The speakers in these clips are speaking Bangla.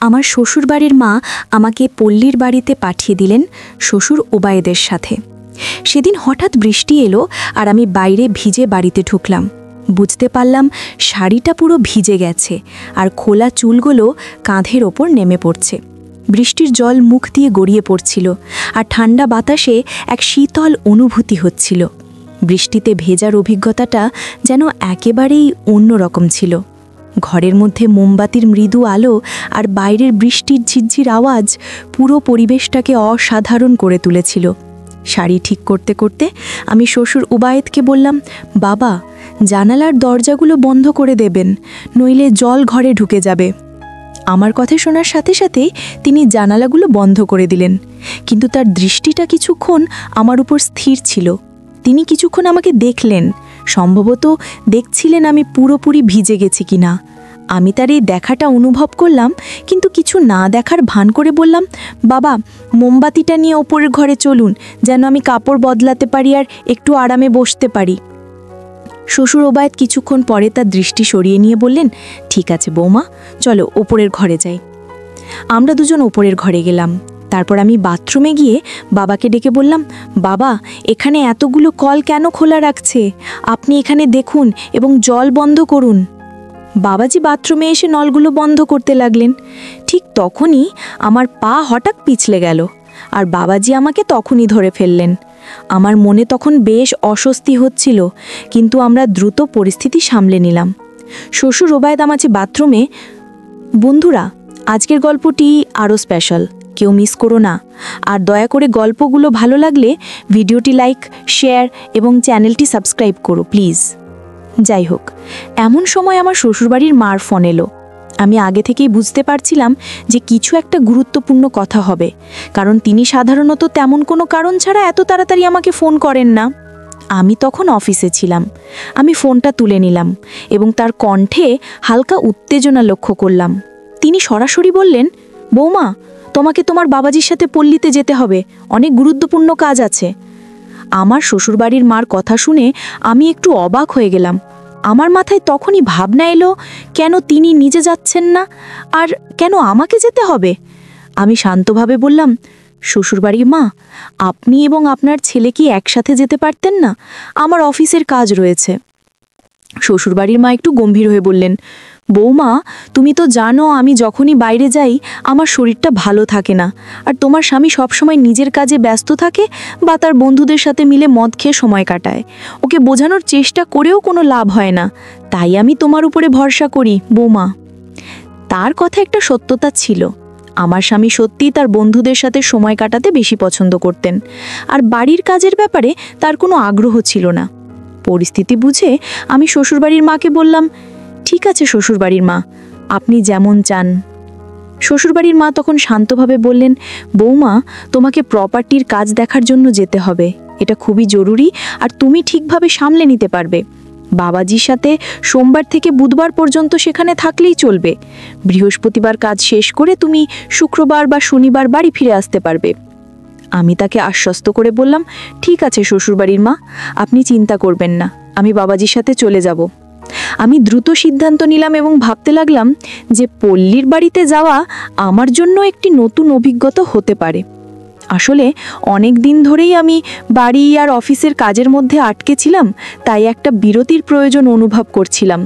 আমার শ্বশুরবাড়ির মা আমাকে পল্লীর বাড়িতে পাঠিয়ে দিলেন শ্বশুর ওবায়েদের সাথে। সেদিন হঠাৎ বৃষ্টি এলো আর আমি বাইরে ভিজে বাড়িতে ঢুকলাম। বুঝতে পারলাম শাড়িটা পুরো ভিজে গেছে আর খোলা চুলগুলো কাঁধের ওপর নেমে পড়ছে। বৃষ্টির জল মুখ দিয়ে গড়িয়ে পড়ছিল আর ঠান্ডা বাতাসে এক শীতল অনুভূতি হচ্ছিল। বৃষ্টিতে ভেজার অভিজ্ঞতাটা যেন একেবারেই অন্যরকম ছিল। ঘরের মধ্যে মোমবাতির মৃদু আলো আর বাইরের বৃষ্টির ঝিরঝির আওয়াজ পুরো পরিবেশটাকে অসাধারণ করে তুলেছিল। শাড়ি ঠিক করতে করতে আমি শ্বশুর ওবায়েদকে বললাম, বাবা, জানালার দরজাগুলো বন্ধ করে দেবেন, নইলে জল ঘরে ঢুকে যাবে। আমার কথা শোনার সাথে সাথেই তিনি জানালাগুলো বন্ধ করে দিলেন, কিন্তু তার দৃষ্টিটা কিছুক্ষণ আমার উপর স্থির ছিল। তিনি কিছুক্ষণ আমাকে দেখলেন, সম্ভবত দেখছিলেন আমি পুরোপুরি ভিজে গেছি কিনা। আমি তার এই দেখাটা অনুভব করলাম, কিন্তু কিছু না দেখার ভান করে বললাম, বাবা, মোমবাতিটা নিয়ে ওপরের ঘরে চলুন, যেন আমি কাপড় বদলাতে পারি আর একটু আরামে বসতে পারি। শ্বশুর ওবায়েদ কিছুক্ষণ পরে তার দৃষ্টি সরিয়ে নিয়ে বললেন, ঠিক আছে বৌমা, চলো ওপরের ঘরে যাই। আমরা দুজন ওপরের ঘরে গেলাম। তারপর আমি বাথরুমে গিয়ে বাবাকে ডেকে বললাম, বাবা, এখানে এতগুলো কল কেন খোলা রাখছে? আপনি এখানে দেখুন এবং জল বন্ধ করুন। বাবাজি বাথরুমে এসে নলগুলো বন্ধ করতে লাগলেন। ঠিক তখনই আমার পা হঠাৎ পিছলে গেল আর বাবাজি আমাকে তখনই ধরে ফেললেন। আমার মনে তখন বেশ অস্বস্তি হচ্ছিল, কিন্তু আমরা দ্রুত পরিস্থিতি সামলে নিলাম। শ্বশুর ওবায়েদ আমাকে বাথরুমে, বন্ধুরা, আজকের গল্পটি আরও স্পেশাল, কেউ মিস করো না। আর দয়া করে গল্পগুলো ভালো লাগলে ভিডিওটি লাইক, শেয়ার এবং চ্যানেলটি সাবস্ক্রাইব করো প্লিজ। যাই হোক, এমন সময় আমার শ্বশুরবাড়ির মার ফোন এলো। আমি আগে থেকেই বুঝতে পারছিলাম যে কিছু একটা গুরুত্বপূর্ণ কথা হবে, কারণ তিনি সাধারণত তেমন কোনো কারণ ছাড়া এত তাড়াতাড়ি আমাকে ফোন করেন না। আমি তখন অফিসে ছিলাম। আমি ফোনটা তুলে নিলাম এবং তার কণ্ঠে হালকা উত্তেজনা লক্ষ্য করলাম। তিনি সরাসরি বললেন, বৌমা, তোমাকে তোমার বাবাজির সাথে পল্লীতে যেতে হবে, অনেক গুরুত্বপূর্ণ কাজ আছে। আমার শ্বশুরবাড়ির মার কথা শুনে আমি একটু অবাক হয়ে গেলাম। আমার মাথায় তখনই ভাবনা এলো, কেন তিনি নিজে যাচ্ছেন না আর কেন আমাকে যেতে হবে? আমি শান্তভাবে বললাম, শ্বশুরবাড়ির মা, আপনি এবং আপনার ছেলে কি একসাথে যেতে পারতেন না? আমার অফিসের কাজ রয়েছে। শ্বশুরবাড়ির মা একটু গম্ভীর হয়ে বললেন, বৌমা, তুমি তো জানো আমি যখনই বাইরে যাই আমার শরীরটা ভালো থাকে না, আর তোমার স্বামী সবসময় নিজের কাজে ব্যস্ত থাকে বা তার বন্ধুদের সাথে মিলে মদ খেয়ে সময় কাটায়। ওকে বোঝানোর চেষ্টা করেও কোনো লাভ হয় না, তাই আমি তোমার উপরে ভরসা করি বৌমা। তার কথা একটা সত্যতা ছিল। আমার স্বামী সত্যিই তার বন্ধুদের সাথে সময় কাটাতে বেশি পছন্দ করতেন, আর বাড়ির কাজের ব্যাপারে তার কোনো আগ্রহ ছিল না। পরিস্থিতি বুঝে আমি শ্বশুরবাড়ির মাকে বললাম, ঠিক আছে শ্বশুরবাড়ির মা, আপনি যেমন চান। শ্বশুরবাড়ির মা তখন শান্তভাবে বললেন, বৌমা, তোমাকে প্রপার্টির কাজ দেখার জন্য যেতে হবে, এটা খুবই জরুরি আর তুমি ঠিকভাবে সামলে নিতে পারবে। বাবাজির সাথে সোমবার থেকে বুধবার পর্যন্ত সেখানে থাকলেই চলবে। বৃহস্পতিবার কাজ শেষ করে তুমি শুক্রবার বা শনিবার বাড়ি ফিরে আসতে পারবে। আমি তাকে আশ্বস্ত করে বললাম, ঠিক আছে শ্বশুরবাড়ির মা, আপনি চিন্তা করবেন না, আমি বাবাজির সাথে চলে যাব। আমি দ্রুত সিদ্ধান্ত নিলাম এবং ভাবতে লাগলাম যে পল্লীর বাড়িতে যাওয়া আমার জন্য একটি নতুন অভিজ্ঞতা হতে পারে। আসলে অনেক দিন ধরেই আমি বাড়ি আর অফিসের কাজের মধ্যে আটকে ছিলাম, তাই একটা বিরতির প্রয়োজন অনুভব করছিলাম।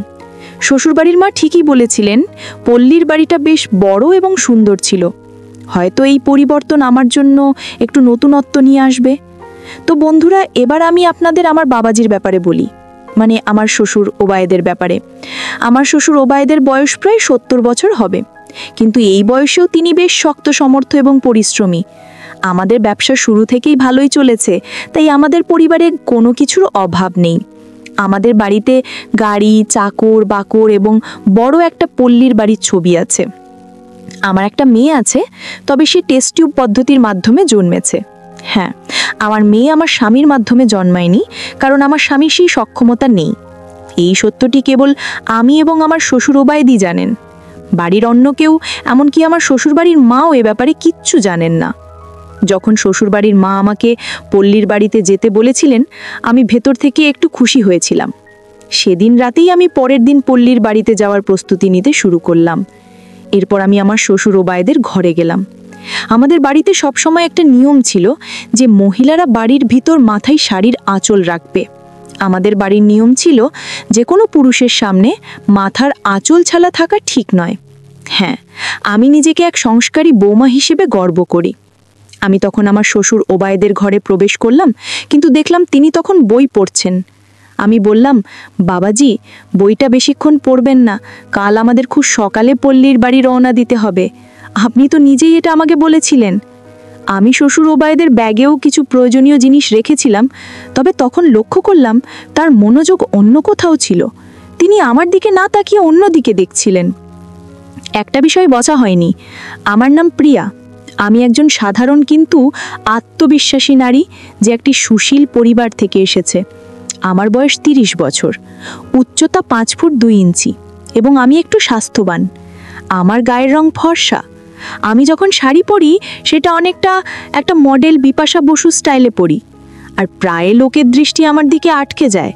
শ্বশুরবাড়ির মা ঠিকই বলেছিলেন, পল্লীর বাড়িটা বেশ বড় এবং সুন্দর ছিল। হয়তো এই পরিবর্তন আমার জন্য একটু নতুনত্ব নিয়ে আসবে। তো বন্ধুরা, এবার আমি আপনাদের আমার বাবাজির ব্যাপারে বলি, মানে আমার শ্বশুর ওবায়েদের ব্যাপারে। আমার শ্বশুর ওবায়েদের বয়স প্রায় 70 বছর হবে, কিন্তু এই বয়সেও তিনি বেশ শক্ত সমর্থ এবং পরিশ্রমী। আমাদের ব্যবসা শুরু থেকেই ভালোই চলেছে, তাই আমাদের পরিবারে কোনো কিছুর অভাব নেই। আমাদের বাড়িতে গাড়ি, চাকর বাকর এবং বড় একটা পল্লীর বাড়ির ছবি আছে। আমার একটা মেয়ে আছে, তবে সে টেস্ট টিউব পদ্ধতির মাধ্যমে জন্মেছে। হ্যাঁ, আমার মেয়ে আমার স্বামীর মাধ্যমে জন্মায়নি, কারণ আমার স্বামীর সেই সক্ষমতা নেই। এই সত্যটি কেবল আমি এবং আমার শ্বশুর ওবায়েদই জানেন। বাড়ির অন্য কেউ, এমনকি আমার শ্বশুরবাড়ির মাও এ ব্যাপারে কিচ্ছু জানেন না। যখন শ্বশুরবাড়ির মা আমাকে পল্লীর বাড়িতে যেতে বলেছিলেন, আমি ভেতর থেকে একটু খুশি হয়েছিলাম। সেদিন রাতেই আমি পরের দিন পল্লীর বাড়িতে যাওয়ার প্রস্তুতি নিতে শুরু করলাম। এরপর আমি আমার শ্বশুর ওবায়েদের ঘরে গেলাম। আমাদের বাড়িতে সবসময় একটা নিয়ম ছিল যে মহিলারা বাড়ির ভিতর মাথায় শাড়ির আঁচল রাখবে। আমাদের বাড়ির নিয়ম ছিল যে কোনো পুরুষের সামনে মাথার আঁচল ছাড়া থাকা ঠিক নয়। হ্যাঁ, আমি নিজেকে এক সংস্কারী বৌমা হিসেবে গর্ব করি। আমি তখন আমার শ্বশুর ওবায়েদের ঘরে প্রবেশ করলাম, কিন্তু দেখলাম তিনি তখন বই পড়ছেন। আমি বললাম, বাবাজি, বইটা বেশিক্ষণ পড়বেন না, কাল আমাদের খুব সকালে পল্লীর বাড়ি রওনা দিতে হবে। আপনি তো নিজেই এটা আমাকে বলেছিলেন। আমি শ্বশুর ওবায়েদের ব্যাগেও কিছু প্রয়োজনীয় জিনিস রেখেছিলাম, তবে তখন লক্ষ্য করলাম তার মনোযোগ অন্য কোথাও ছিল। তিনি আমার দিকে না তাকিয়ে অন্য দিকে দেখছিলেন। একটা বিষয় বচা হয়নি, আমার নাম প্রিয়া। আমি একজন সাধারণ কিন্তু আত্মবিশ্বাসী নারী, যে একটি সুশীল পরিবার থেকে এসেছে। আমার বয়স 30 বছর, উচ্চতা 5 ফুট 2 ইঞ্চি এবং আমি একটু স্বাস্থ্যবান। আমার গায়ের রং ফর্সা। আমি যখন শাড়ি পরি সেটা অনেকটা একটা মডেল বিপাশা বসু স্টাইলে পরি, আর প্রায় লোকের দৃষ্টি আমার দিকে আটকে যায়।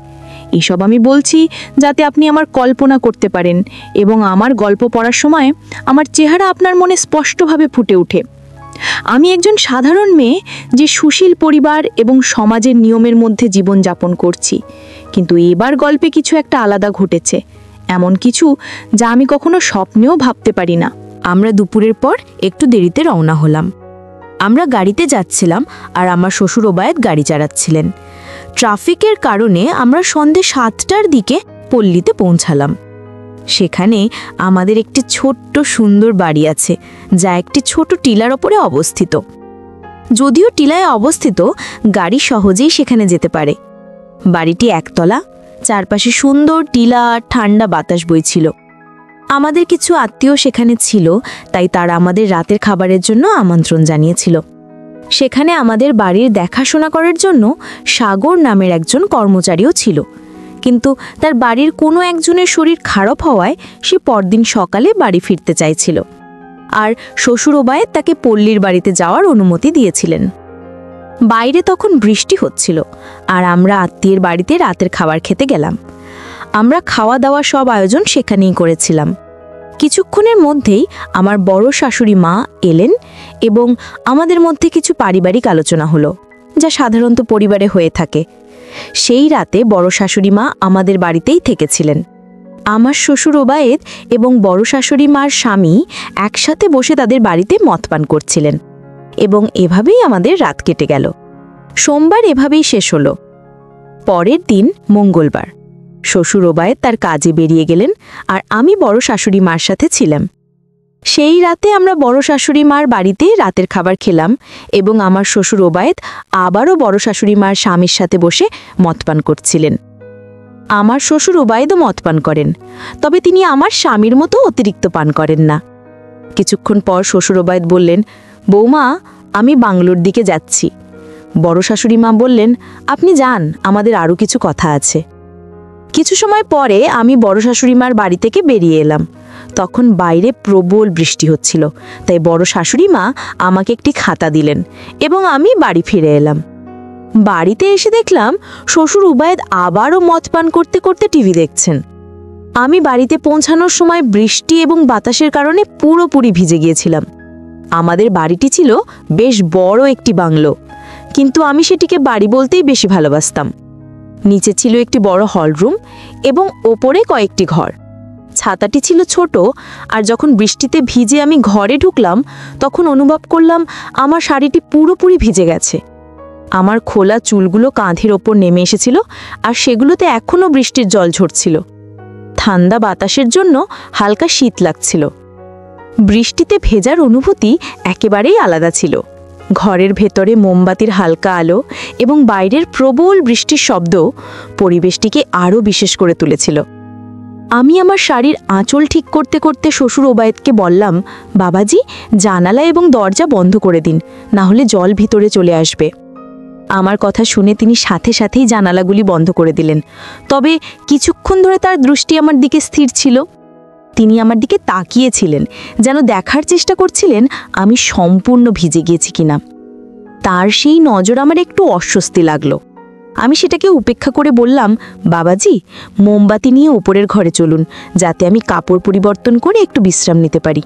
এসব আমি বলছি যাতে আপনি আমার কল্পনা করতে পারেন এবং আমার গল্প পড়ার সময় আমার চেহারা আপনার মনে স্পষ্টভাবে ফুটে ওঠে। আমি একজন সাধারণ মেয়ে, যে সুশীল পরিবার এবং সমাজের নিয়মের মধ্যে জীবনযাপন করছি, কিন্তু এবার গল্পে কিছু একটা আলাদা ঘটেছে, এমন কিছু যা আমি কখনো স্বপ্নেও ভাবতে পারি না। আমরা দুপুরের পর একটু দেরিতে রওনা হলাম। আমরা গাড়িতে যাচ্ছিলাম আর আমার শ্বশুর ওবায়েদ গাড়ি চালাচ্ছিলেন। ট্রাফিকের কারণে আমরা সন্ধ্যে 7টার দিকে পল্লীতে পৌঁছালাম। সেখানে আমাদের একটি ছোট্ট সুন্দর বাড়ি আছে, যা একটি ছোট টিলার ওপরে অবস্থিত। যদিও টিলায় অবস্থিত, গাড়ি সহজেই সেখানে যেতে পারে। বাড়িটি একতলা, চারপাশে সুন্দর টিলা আর ঠান্ডা বাতাস বইছিল। আমাদের কিছু আত্মীয় সেখানে ছিল, তাই তারা আমাদের রাতের খাবারের জন্য আমন্ত্রণ জানিয়েছিল। সেখানে আমাদের বাড়ির দেখাশোনা করার জন্য সাগর নামের একজন কর্মচারীও ছিল, কিন্তু তার বাড়ির কোনো একজনের শরীর খারাপ হওয়ায় সে পরদিন সকালে বাড়ি ফিরতে চাইছিল, আর শ্বশুর ওবায়েদ তাকে পল্লীর বাড়িতে যাওয়ার অনুমতি দিয়েছিলেন। বাইরে তখন বৃষ্টি হচ্ছিল, আর আমরা আত্মীয়ের বাড়িতে রাতের খাবার খেতে গেলাম। আমরা খাওয়া দাওয়া সব আয়োজন সেখানেই করেছিলাম। কিছুক্ষণের মধ্যেই আমার বড় শাশুড়ি মা এলেন এবং আমাদের মধ্যে কিছু পারিবারিক আলোচনা হলো, যা সাধারণত পরিবারে হয়ে থাকে। সেই রাতে বড় শাশুড়ি মা আমাদের বাড়িতেই থেকেছিলেন। আমার শ্বশুর ওবায়েদ এবং বড় শাশুড়ি মার স্বামী একসাথে বসে তাদের বাড়িতে মদ পান করছিলেন, এবং এভাবেই আমাদের রাত কেটে গেল। সোমবার এভাবেই শেষ হলো। পরের দিন মঙ্গলবার। শ্বশুর ওবায়েদ তার কাজে বেরিয়ে গেলেন, আর আমি বড় শাশুড়ি মার সাথে ছিলাম। সেই রাতে আমরা বড় শাশুড়ি মার বাড়িতে রাতের খাবার খেলাম, এবং আমার শ্বশুর ওবায়েদ আবারও বড় শাশুড়ি মার স্বামীর সাথে বসে মদ পান করছিলেন। আমার শ্বশুর ওবায়েদও মদ পান করেন, তবে তিনি আমার স্বামীর মতো অতিরিক্ত পান করেন না। কিছুক্ষণ পর শ্বশুর ওবায়েদ বললেন, বৌমা, আমি বাংলোর দিকে যাচ্ছি। বড় শাশুড়ি মা বললেন, আপনি যান, আমাদের আরও কিছু কথা আছে। কিছু সময় পরে আমি বড় শাশুড়ি মার বাড়ি থেকে বেরিয়ে এলাম। তখন বাইরে প্রবল বৃষ্টি হচ্ছিল, তাই বড় শাশুড়ি মা আমাকে একটি খাতা দিলেন এবং আমি বাড়ি ফিরে এলাম। বাড়িতে এসে দেখলাম শ্বশুর ওবায়েদ আবারও মদ পান করতে করতে টিভি দেখছেন। আমি বাড়িতে পৌঁছানোর সময় বৃষ্টি এবং বাতাসের কারণে পুরোপুরি ভিজে গিয়েছিলাম। আমাদের বাড়িটি ছিল বেশ বড় একটি বাংলো, কিন্তু আমি সেটিকে বাড়ি বলতেই বেশি ভালোবাসতাম। নিচে ছিল একটি বড় হলরুম এবং ওপরে কয়েকটি ঘর। ছাতাটি ছিল ছোট, আর যখন বৃষ্টিতে ভিজে আমি ঘরে ঢুকলাম তখন অনুভব করলাম আমার শাড়িটি পুরোপুরি ভিজে গেছে। আমার খোলা চুলগুলো কাঁধের ওপর নেমে এসেছিল, আর সেগুলোতে এখনও বৃষ্টির জল ঝরছিল। ঠান্ডা বাতাসের জন্য হালকা শীত লাগছিল। বৃষ্টিতে ভেজার অনুভূতি একেবারেই আলাদা ছিল। ঘরের ভেতরে মোমবাতির হালকা আলো এবং বাইরের প্রবল বৃষ্টির শব্দ পরিবেশটিকে আরও বিশেষ করে তুলেছিল। আমি আমার শাড়ির আঁচল ঠিক করতে করতে শ্বশুর ওবায়েদকে বললাম, বাবাজি, জানালা এবং দরজা বন্ধ করে দিন, না হলে জল ভিতরে চলে আসবে। আমার কথা শুনে তিনি সাথে সাথেই জানালাগুলি বন্ধ করে দিলেন, তবে কিছুক্ষণ ধরে তার দৃষ্টি আমার দিকে স্থির ছিল। তিনি আমার দিকে তাকিয়েছিলেন, যেন দেখার চেষ্টা করছিলেন আমি সম্পূর্ণ ভিজে গিয়েছি কিনা। তার সেই নজর আমার একটু অস্বস্তি লাগলো। আমি সেটাকে উপেক্ষা করে বললাম, বাবাজি, মোমবাতি নিয়ে উপরের ঘরে চলুন, যাতে আমি কাপড় পরিবর্তন করে একটু বিশ্রাম নিতে পারি।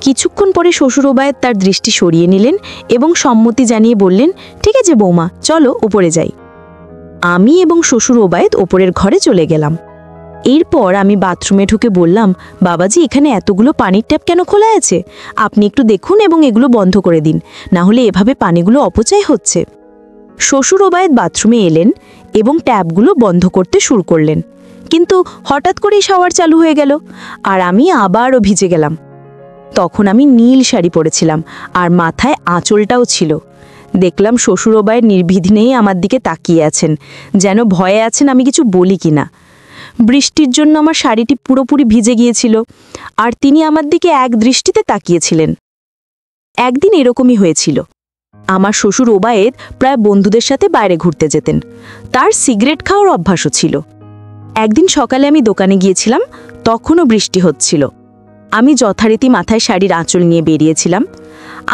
কিছুক্ষণ পরে শ্বশুর ওবায়েদ তার দৃষ্টি সরিয়ে নিলেন এবং সম্মতি জানিয়ে বললেন, ঠিক আছে বৌমা, চলো ওপরে যাই। আমি এবং শ্বশুর ওবায়েদ ওপরের ঘরে চলে গেলাম। এরপর আমি বাথরুমে ঢুকে বললাম, বাবাজি, এখানে এতগুলো পানির ট্যাপ কেন খোলা আছে? আপনি একটু দেখুন এবং এগুলো বন্ধ করে দিন, না হলে এভাবে পানিগুলো অপচয় হচ্ছে। শ্বশুর ওবায়েদ বাথরুমে এলেন এবং ট্যাপগুলো বন্ধ করতে শুরু করলেন, কিন্তু হঠাৎ করেই শাওয়ার চালু হয়ে গেল আর আমি আবারও ভিজে গেলাম। তখন আমি নীল শাড়ি পরেছিলাম আর মাথায় আঁচলটাও ছিল। দেখলাম শ্বশুর ওবায়েদ নির্বিঘ্নেই আমার দিকে তাকিয়ে আছেন, যেন ভয়ে আছেন আমি কিছু বলি কিনা। বৃষ্টির জন্য আমার শাড়িটি পুরোপুরি ভিজে গিয়েছিল আর তিনি আমার দিকে এক দৃষ্টিতে তাকিয়েছিলেন। একদিন এরকমই হয়েছিল। আমার শ্বশুর ওবায়েদ প্রায় বন্ধুদের সাথে বাইরে ঘুরতে যেতেন। তার সিগারেট খাওয়ার অভ্যাসও ছিল। একদিন সকালে আমি দোকানে গিয়েছিলাম, তখনও বৃষ্টি হচ্ছিল। আমি যথারীতি মাথায় শাড়ির আঁচল নিয়ে বেরিয়েছিলাম।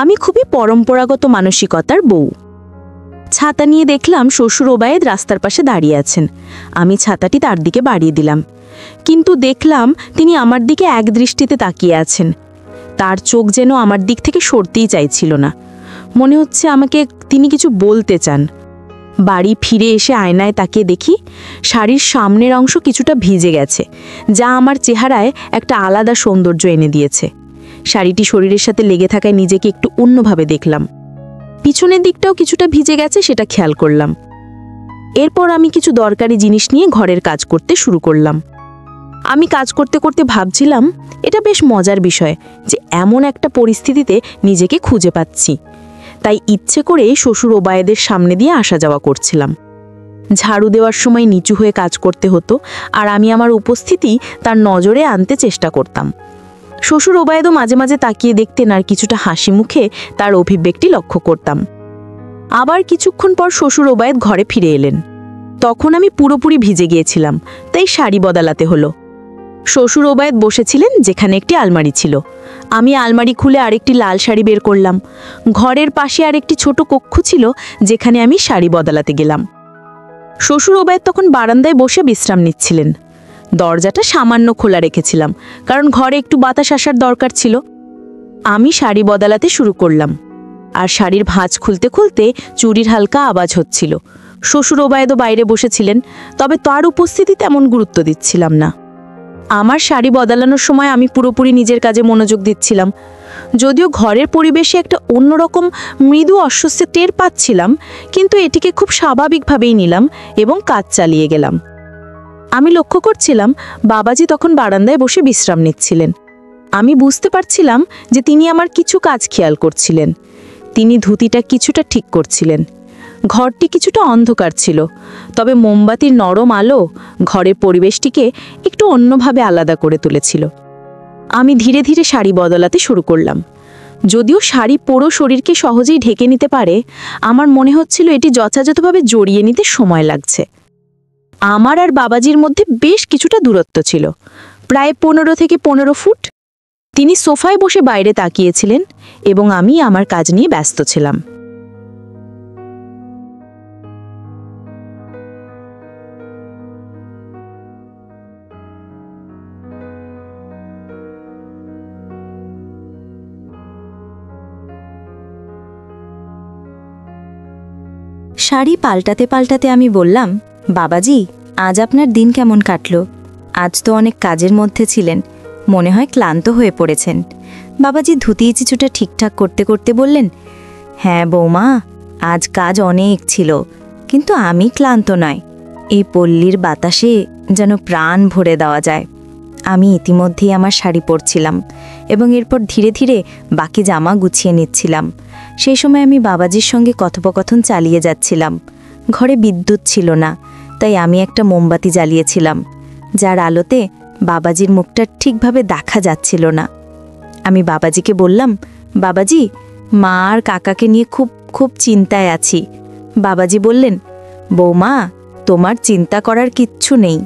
আমি খুবই পরম্পরাগত মানসিকতার বউ। ছাতা নিয়ে দেখলাম শ্বশুর ওবায়েদ রাস্তার পাশে দাঁড়িয়ে আছেন। আমি ছাতাটি তার দিকে বাড়িয়ে দিলাম, কিন্তু দেখলাম তিনি আমার দিকে এক দৃষ্টিতে তাকিয়ে আছেন। তার চোখ যেন আমার দিক থেকে সরতেই চাইছিল না। মনে হচ্ছে আমাকে তিনি কিছু বলতে চান। বাড়ি ফিরে এসে আয়নায় তাকিয়ে দেখি শাড়ির সামনের অংশ কিছুটা ভিজে গেছে, যা আমার চেহারায় একটা আলাদা সৌন্দর্য এনে দিয়েছে। শাড়িটি শরীরের সাথে লেগে থাকায় নিজেকে একটু অন্যভাবে দেখলাম। পিছনের দিকটাও কিছুটা ভিজে গেছে, সেটা খেয়াল করলাম। এরপর আমি কিছু দরকারি জিনিস নিয়ে ঘরের কাজ করতে শুরু করলাম। আমি কাজ করতে করতে ভাবছিলাম, এটা বেশ মজার বিষয় যে এমন একটা পরিস্থিতিতে নিজেকে খুঁজে পাচ্ছি। তাই ইচ্ছে করে শ্বশুর ওবায়েদের সামনে দিয়ে আসা যাওয়া করছিলাম। ঝাড়ু দেওয়ার সময় নিচু হয়ে কাজ করতে হতো আর আমি আমার উপস্থিতি তার নজরে আনতে চেষ্টা করতাম। শ্বশুর ওবায়েদও মাঝে মাঝে তাকিয়ে দেখতেন আর কিছুটা হাসি মুখে তার অভিব্যক্তি লক্ষ্য করতাম। আবার কিছুক্ষণ পর শ্বশুর ওবায়েদ ঘরে ফিরে এলেন। তখন আমি পুরোপুরি ভিজে গিয়েছিলাম, তাই শাড়ি বদলাতে হলো। শ্বশুর ওবায়েদ বসেছিলেন যেখানে একটি আলমারি ছিল। আমি আলমারি খুলে আরেকটি লাল শাড়ি বের করলাম। ঘরের পাশে আরেকটি ছোট কক্ষ ছিল যেখানে আমি শাড়ি বদলাতে গেলাম। শ্বশুর ওবায়েদ তখন বারান্দায় বসে বিশ্রাম নিচ্ছিলেন। দরজাটা সামান্য খোলা রেখেছিলাম, কারণ ঘরে একটু বাতাস আসার দরকার ছিল। আমি শাড়ি বদলাতে শুরু করলাম আর শাড়ির ভাঁজ খুলতে খুলতে চুরির হালকা আওয়াজ হচ্ছিল। শ্বশুর ওবায়েদও বাইরে বসেছিলেন, তবে তার উপস্থিতি তেমন গুরুত্ব দিচ্ছিলাম না। আমার শাড়ি বদলানোর সময় আমি পুরোপুরি নিজের কাজে মনোযোগ দিচ্ছিলাম। যদিও ঘরের পরিবেশে একটা অন্যরকম মৃদু অস্বস্তি টের পাচ্ছিলাম, কিন্তু এটিকে খুব স্বাভাবিকভাবেই নিলাম এবং কাজ চালিয়ে গেলাম। আমি লক্ষ্য করছিলাম বাবাজি তখন বারান্দায় বসে বিশ্রাম নিচ্ছিলেন। আমি বুঝতে পারছিলাম যে তিনি আমার কিছু কাজ খেয়াল করছিলেন। তিনি ধুতিটা কিছুটা ঠিক করছিলেন। ঘরটি কিছুটা অন্ধকার ছিল, তবে মোমবাতির নরম আলো ঘরের পরিবেশটিকে একটু অন্যভাবে আলাদা করে তুলেছিল। আমি ধীরে ধীরে শাড়ি বদলাতে শুরু করলাম। যদিও শাড়ি পুরো শরীরকে সহজেই ঢেকে নিতে পারে, আমার মনে হচ্ছিল এটি যথাযথভাবে জড়িয়ে নিতে সময় লাগছে। আমার আর বাবাজির মধ্যে বেশ কিছুটা দূরত্ব ছিল, প্রায় 15 থেকে 15 ফুট। তিনি সোফায় বসে বাইরে তাকিয়েছিলেন এবং আমি আমার কাজ নিয়ে ব্যস্ত ছিলাম। শাড়ি পাল্টাতে পাল্টাতে আমি বললাম, বাবাজি, আজ আপনার দিন কেমন কাটল? আজ তো অনেক কাজের মধ্যে ছিলেন, মনে হয় ক্লান্ত হয়ে পড়েছেন। বাবাজি ধুতি কিছুটা ঠিকঠাক করতে করতে বললেন, হ্যাঁ বৌমা, আজ কাজ অনেক ছিল, কিন্তু আমি ক্লান্ত নয়। এই পল্লীর বাতাসে যেন প্রাণ ভরে দেওয়া যায়। আমি ইতিমধ্যেই আমার শাড়ি পরছিলাম এবং এরপর ধীরে ধীরে বাকি জামা গুছিয়ে নিচ্ছিলাম। সেই সময় আমি বাবাজির সঙ্গে কথোপকথন চালিয়ে যাচ্ছিলাম। ঘরে বিদ্যুৎ ছিল না, তাই আমি একটা মোমবাতি জ্বালিয়েছিলাম, যার আলোতে বাবাজির মুখটা ঠিকভাবে দেখা যাচ্ছিল না। আমি বাবাজিকে বললাম, বাবাজি, মা আর কাকাকে নিয়ে খুব খুব চিন্তায় আছি। বাবাজি বললেন, বৌমা, তোমার চিন্তা করার কিচ্ছু নেই।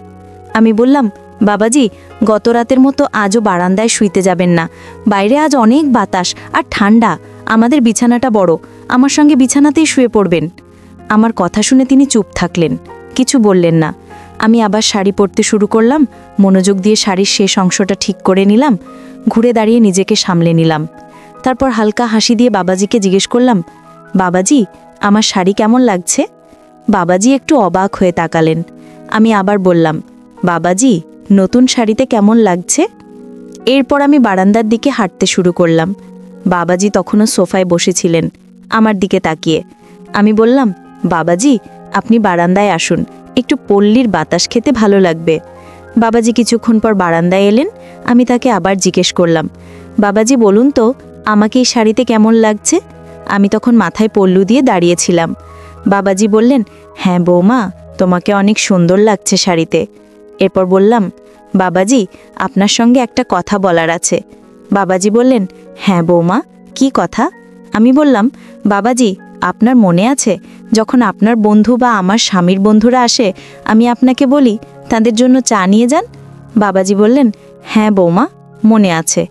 আমি বললাম, বাবাজি, গত রাতের মতো আজও বারান্দায় শুইতে যাবেন না। বাইরে আজ অনেক বাতাস আর ঠান্ডা। আমাদের বিছানাটা বড়, আমার সঙ্গে বিছানাতেই শুয়ে পড়বেন। আমার কথা শুনে তিনি চুপ থাকলেন, কিছু বললেন না। আমি আবার শাড়ি পরতে শুরু করলাম, মনোযোগ দিয়ে শাড়ির শেষ অংশটা ঠিক করে নিলাম, ঘুরে দাঁড়িয়ে নিজেকে সামলে নিলাম। তারপর হালকা হাসি দিয়ে বাবাজিকে জিজ্ঞেস করলাম, বাবাজি, আমার শাড়ি কেমন লাগছে? বাবাজি একটু অবাক হয়ে তাকালেন। আমি আবার বললাম, বাবাজি, নতুন শাড়িতে কেমন লাগছে? এরপর আমি বারান্দার দিকে হাঁটতে শুরু করলাম। বাবাজি তখনও সোফায় বসেছিলেন, আমার দিকে তাকিয়ে। আমি বললাম, বাবাজি, আপনি বারান্দায় আসুন, একটু পল্লীর বাতাস খেতে ভালো লাগবে। বাবাজি কিছুক্ষণ পর বারান্দায় এলেন। আমি তাকে আবার জিজ্ঞেস করলাম, বাবাজি বলুন তো, আমাকে এই শাড়িতে কেমন লাগছে? আমি তখন মাথায় পল্লু দিয়ে দাঁড়িয়েছিলাম। বাবাজি বললেন, হ্যাঁ বৌমা, তোমাকে অনেক সুন্দর লাগছে শাড়িতে। এরপর বললাম, বাবাজি, আপনার সঙ্গে একটা কথা বলার আছে। বাবাজি বললেন, হ্যাঁ বৌমা, কি কথা? আমি বললাম, বাবাজি, আপনার মনে আছে যখন আপনার বন্ধু বা আমার স্বামীর বন্ধুরা আসে, আমি আপনাকে বলি তাদের জন্য চা নিয়ে যান? বাবাজি বললেন, হ্যাঁ বৌমা, মনে আছে।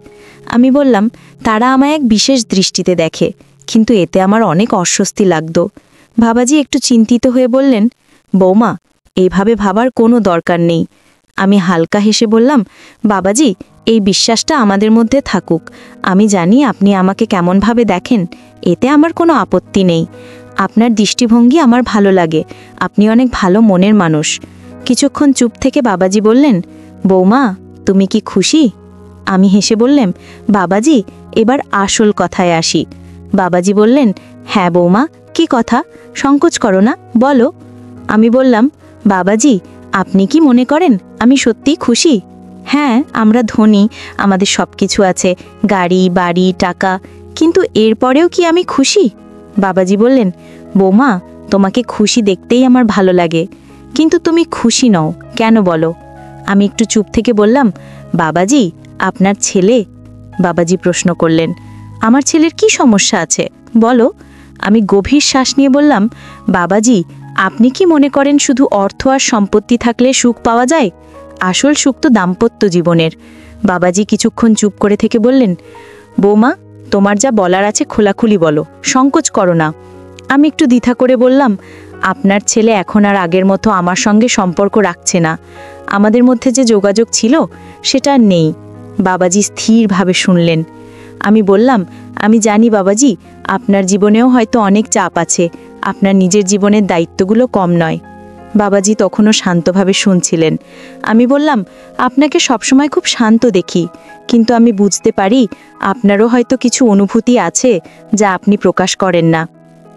আমি বললাম, তারা আমায় এক বিশেষ দৃষ্টিতে দেখে, কিন্তু এতে আমার অনেক অস্বস্তি লাগতো। বাবাজি একটু চিন্তিত হয়ে বললেন, বৌমা, এইভাবে ভাবার কোনো দরকার নেই। আমি হালকা হেসে বললাম, বাবাজি, এই বিশ্বাসটা আমাদের মধ্যে থাকুক। আমি জানি আপনি আমাকে কেমনভাবে দেখেন, এতে আমার কোনো আপত্তি নেই। আপনার দৃষ্টিভঙ্গি আমার ভালো লাগে, আপনি অনেক ভালো মনের মানুষ। কিছুক্ষণ চুপ থেকে বাবাজি বললেন, বৌমা, তুমি কি খুশি? আমি হেসে বললাম, বাবাজি, এবার আসল কথায় আসি। বাবাজি বললেন, হ্যাঁ বৌমা, কি কথা? সংকোচ করো না, বলো। আমি বললাম, বাবাজি, আপনি কি মনে করেন আমি সত্যিই খুশি? হ্যাঁ, আমরা ধনী, আমাদের সব কিছু আছে, গাড়ি, বাড়ি, টাকা, কিন্তু এরপরেও কি আমি খুশি? বাবাজি বললেন, বৌমা, তোমাকে খুশি দেখতেই আমার ভালো লাগে, কিন্তু তুমি খুশি নও কেন বলো? আমি একটু চুপ থেকে বললাম, বাবাজি, আপনার ছেলে? বাবাজি প্রশ্ন করলেন, আমার ছেলের কি সমস্যা আছে বলো? আমি গভীর শ্বাস নিয়ে বললাম, বাবাজি, আপনি কি মনে করেন শুধু অর্থ আর সম্পত্তি থাকলে সুখ পাওয়া যায়? আসল সুখ তো দাম্পত্য জীবনের। বাবাজি কিছুক্ষণ চুপ করে থেকে বললেন, বৌমা, তোমার যা বলার আছে খোলাখুলি বলো, সংকোচ করো না। আমি একটু দ্বিধা করে বললাম, আপনার ছেলে এখন আর আগের মতো আমার সঙ্গে সম্পর্ক রাখছে না। আমাদের মধ্যে যে যোগাযোগ ছিল সেটা আর নেই। বাবাজি স্থিরভাবে শুনলেন। আমি বললাম, আমি জানি বাবাজি, আপনার জীবনেও হয়তো অনেক চাপ আছে, আপনার নিজের জীবনের দায়িত্বগুলো কম নয়। বাবাজি তখনও শান্তভাবে শুনছিলেন। আমি বললাম, আপনাকে সবসময় খুব শান্ত দেখি, কিন্তু আমি বুঝতে পারি আপনারও হয়তো কিছু অনুভূতি আছে যা আপনি প্রকাশ করেন না।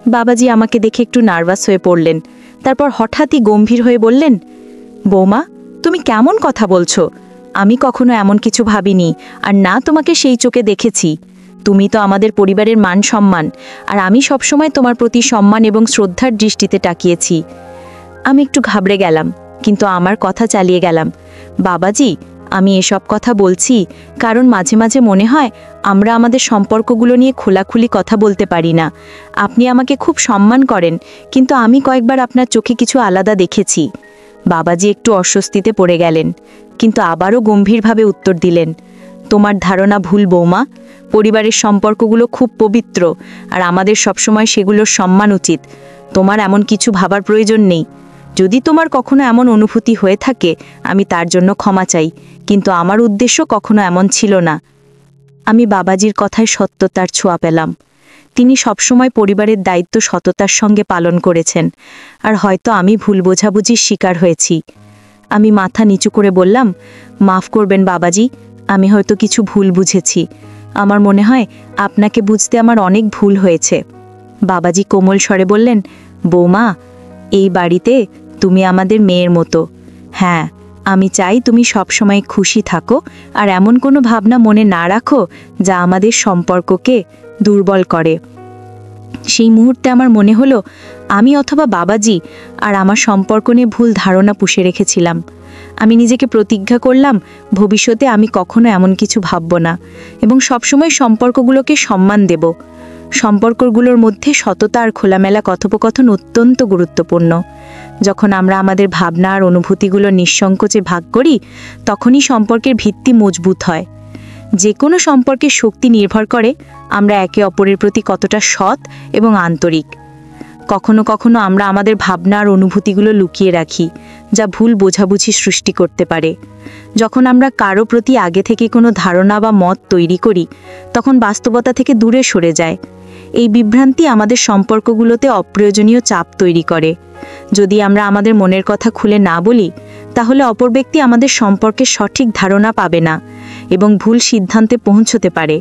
বাবাজি আমাকে দেখে একটু নার্ভাস হয়ে পড়লেন। তারপর হঠাৎই গম্ভীর হয়ে বললেন, বৌমা, তুমি কেমন কথা বলছো? আমি কখনো এমন কিছু ভাবিনি, আর না তোমাকে সেই চোখে দেখেছি। তুমি তো আমাদের পরিবারের মান সম্মান, আর আমি সবসময় তোমার প্রতি সম্মান এবং শ্রদ্ধার দৃষ্টিতে তাকিয়েছি। আমি একটু ঘাবড়ে গেলাম, কিন্তু আমার কথা চালিয়ে গেলাম, বাবাজি, আমি এসব কথা বলছি কারণ মাঝে মাঝে মনে হয় আমরা আমাদের সম্পর্কগুলো নিয়ে খোলাখুলি কথা বলতে পারি না। আপনি আমাকে খুব সম্মান করেন, কিন্তু আমি কয়েকবার আপনার চোখে কিছু আলাদা দেখেছি। বাবাজি একটু অস্বস্তিতে পড়ে গেলেন, কিন্তু আবারও গম্ভীরভাবে উত্তর দিলেন, তোমার ধারণা ভুল বৌমা। পরিবারের সম্পর্কগুলো খুব পবিত্র, আর আমাদের সবসময় সেগুলোর সম্মান উচিত। তোমার এমন কিছু ভাবার প্রয়োজন নেই। যদি তোমার কখনো এমন অনুভূতি হয়ে থাকে, আমি তার জন্য ক্ষমা চাই, কিন্তু আমার উদ্দেশ্য কখনো এমন ছিল না। আমি বাবাজির কথায় সত্যতার ছোঁয়া পেলাম। তিনি সবসময় পরিবারের দায়িত্ব সততার সঙ্গে পালন করেছেন, আর হয়তো আমি ভুল বোঝাবুঝির শিকার হয়েছি। আমি মাথা নিচু করে বললাম, মাফ করবেন বাবাজি, আমি হয়তো কিছু ভুল বুঝেছি। আমার মনে হয় আপনাকে বুঝতে আমার অনেক ভুল হয়েছে। বাবাজি কোমল স্বরে বললেন, বৌমা, এই বাড়িতে তুমি আমাদের মেয়ের মতো। হ্যাঁ, আমি চাই তুমি সবসময় খুশি থাকো, আর এমন কোনো ভাবনা মনে না রাখো যা আমাদের সম্পর্ককে দুর্বল করে। সেই মুহূর্তে আমার মনে হলো আমি অথবা বাবাজি আর আমার সম্পর্ক নিয়ে ভুল ধারণা পুষে রেখেছিলাম। আমি নিজেকে প্রতিজ্ঞা করলাম ভবিষ্যতে আমি কখনো এমন কিছু ভাবব না, এবং সবসময় সম্পর্কগুলোকে সম্মান দেব। সম্পর্কগুলোর মধ্যে সততা আর খোলামেলা কথোপকথন অত্যন্ত গুরুত্বপূর্ণ। যখন আমরা আমাদের ভাবনা আর অনুভূতিগুলো নিঃসংকোচে ভাগ করি, তখনই সম্পর্কের ভিত্তি মজবুত হয়। যে কোনো সম্পর্কের শক্তি নির্ভর করে আমরা একে অপরের প্রতি কতটা সৎ এবং আন্তরিক। কখনো কখনো আমরা আমাদের ভাবনা আর অনুভূতিগুলো লুকিয়ে রাখি, যা ভুল বোঝাবুঝি সৃষ্টি করতে পারে। যখন আমরা কারো প্রতি আগে থেকে কোনো ধারণা বা মত তৈরি করি, তখন বাস্তবতা থেকে দূরে সরে যায়। এই বিভ্রান্তি আমাদের সম্পর্কগুলোতে অপ্রয়োজনীয় চাপ তৈরি করে। যদি আমরা আমাদের মনের কথা খুলে না বলি, তাহলে অপর ব্যক্তি আমাদের সম্পর্কে সঠিক ধারণা পাবে না এবং ভুল সিদ্ধান্তে পৌঁছতে পারে।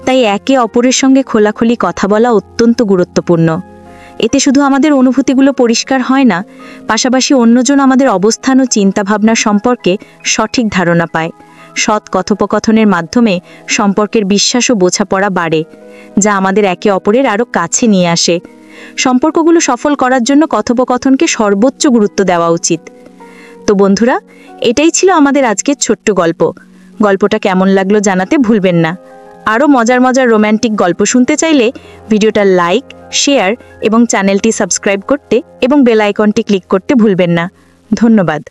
তাই একে অপরের সঙ্গে খোলাখুলি কথা বলা অত্যন্ত গুরুত্বপূর্ণ। এতে শুধু আমাদের অনুভূতিগুলো পরিষ্কার হয় না, পাশাপাশি অন্যজন আমাদের অবস্থান ও চিন্তাভাবনা সম্পর্কে সঠিক ধারণা পায়। সৎ কথোপকথনের মাধ্যমে সম্পর্কের বিশ্বাস ও বোঝাপড়া বাড়ে, যা আমাদের একে অপরের আরও কাছে নিয়ে আসে। সম্পর্কগুলো সফল করার জন্য কথোপকথনকে সর্বোচ্চ গুরুত্ব দেওয়া উচিত। তো বন্ধুরা, এটাই ছিল আমাদের আজকের ছোট্ট গল্প। গল্পটা কেমন লাগলো জানাতে ভুলবেন না। আরও মজার মজার রোম্যান্টিক গল্প শুনতে চাইলে ভিডিওটা লাইক, শেয়ার এবং চ্যানেলটি সাবস্ক্রাইব করতে এবং বেল আইকনটি ক্লিক করতে ভুলবেন না। ধন্যবাদ।